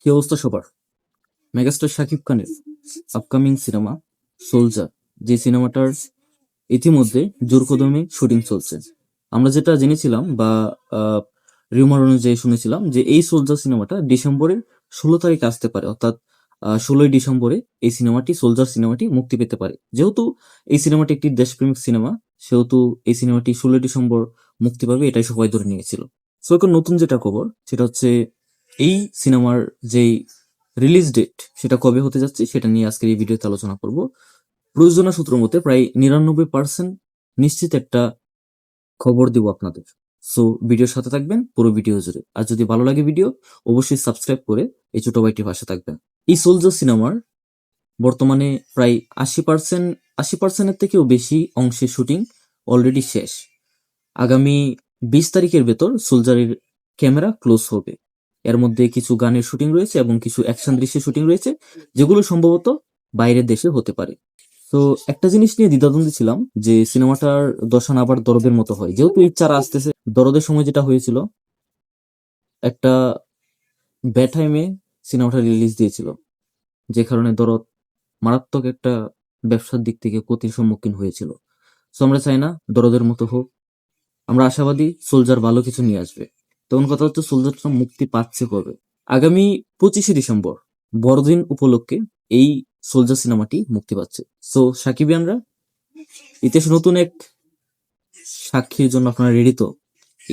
কি অবস্থা সবার? মেগাস্টার শাকিব খানের আপকামিং সিনেমা সোলজার, যে সিনেমাটার ইতিমধ্যে জোর কদমে শুটিং চলছে। আমরা যেটা জেনেছিলাম বা রিউমার অনুযায়ী শুনেছিলাম যে এই সোলজার সিনেমাটা ডিসেম্বরের 16 তারিখে আসতে পারে, অর্থাৎ 16ই ডিসেম্বরে এই সিনেমাটি, সোলজার সিনেমাটি মুক্তি পেতে পারে। যেহেতু এই সিনেমাটি একটি দেশপ্রেমিক সিনেমা, সেহেতু এই সিনেমাটি 16ই ডিসেম্বর মুক্তি পাবে, এটাই সবাই ধরে নিয়েছিল। সো এখন নতুন যেটা খবর সেটা হচ্ছে এই সিনেমার যেই রিলিজ ডেট সেটা কবে হতে যাচ্ছে সেটা নিয়ে আজকের এই ভিডিওতে আলোচনা করব। প্রযোজনা সূত্র মতে প্রায় 99% নিশ্চিত একটা খবর দিব আপনাদের। সো ভিডিওর সাথে থাকবেন পুরো ভিডিও জুড়ে। আর যদি ভালো লাগে ভিডিও, অবশ্যই সাবস্ক্রাইব করে এই ছোট ভাইটির পাশে থাকবেন। এই সোলজার সিনেমার বর্তমানে প্রায় 80%-এর থেকেও বেশি অংশে শুটিং অলরেডি শেষ। আগামী 20 তারিখের ভেতর সোলজারের ক্যামেরা ক্লোজ হবে। এর মধ্যে কিছু গানের শুটিং রয়েছে এবং কিছু অ্যাকশন দৃশ্যের শুটিং রয়েছে, যেগুলো সম্ভবত বাইরের দেশে হতে পারে। তো একটা জিনিস নিয়ে দ্বিধাদ্বন্দ্বে ছিলাম যে সিনেমাটার দশান আবার দরদের মতো হয়, যেহেতু ইচ্ছারা আসতেছে। দরদের সময় যেটা হয়েছিল, একটা ব্যাড টাইমে সিনেমাটা রিলিজ দিয়েছিল, যে কারণে দরদ মারাত্মক একটা ব্যবসার দিক থেকে ক্ষতির সম্মুখীন হয়েছিল। তো আমরা চাই না দরদের মতো হোক, আমরা আশাবাদী সোলজার ভালো কিছু নিয়ে আসবে। তখন কথা হচ্ছে সোলজারটা মুক্তি পাচ্ছে কবে? আগামী 25শে ডিসেম্বর বড়দিন উপলক্ষে এই সোলজার সিনেমাটি মুক্তি পাচ্ছে। সো সাকিবিয়ানরা, ইতিহাসে নতুন এক সাক্ষীর জন্য আপনারা রেডি তো?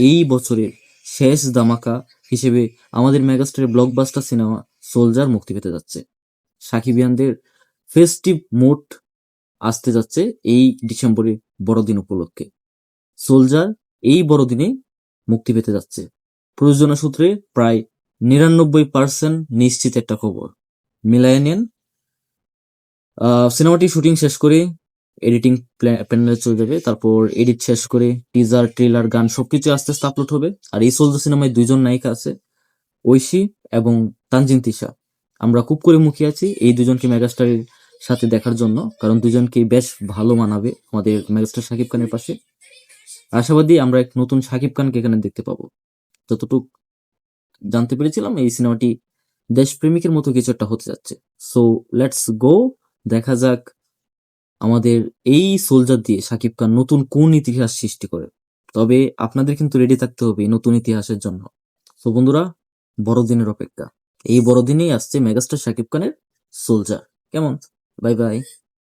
এই বছরের শেষ ধামাকা হিসেবে আমাদের মেগাস্টারের ব্লকবাস্টার সিনেমা সোলজার মুক্তি পেতে যাচ্ছে। সাকিবিয়ানদের ফেস্টিভ মুড আসতে যাচ্ছে এই ডিসেম্বরের বড়দিন উপলক্ষে। সোলজার এই বড়দিনে মুক্তি পেতে যাচ্ছে। প্রযোজনা সূত্রে প্রায় 99% নিশ্চিত একটা খবর। মিলায় নেন। সিনেমাটি শুটিং শেষ করে এডিটিং প্যানেলে চলে যাবে, তারপর এডিট শেষ করে টিজার, ট্রেলার, গান সবকিছু আস্তে আস্তে আপলোড হবে। আর এই সোলজার সিনেমায় 2জন নায়িকা আছে, ঐশী এবং তানজিন তিশা। আমরা খুব করে মুখিয়ে আছি এই দুজনকে মেগাস্টারের সাথে দেখার জন্য, কারণ দুজনকে বেশ ভালো মানাবে আমাদের মেগাস্টার শাকিব খানের পাশে। আশাবাদী আমরা এক নতুন শাকিব খানকে এখানে দেখতে পাবো। যতটুক জানতে পেরেছিলাম এই সিনেমাটি দেশপ্রেমিকের মতো কিছু একটা হতে যাচ্ছে। সো লেটস গো, দেখা যাক আমাদের এই সোলজার দিয়ে শাকিব খান নতুন কোন ইতিহাস সৃষ্টি করে। তবে আপনাদের কিন্তু রেডি থাকতে হবে এই নতুন ইতিহাসের জন্য। সো বন্ধুরা, বড়দিনের অপেক্ষা। এই বড়দিনেই আসছে মেগাস্টার শাকিব খানের সোলজার। কেমন? Bye bye.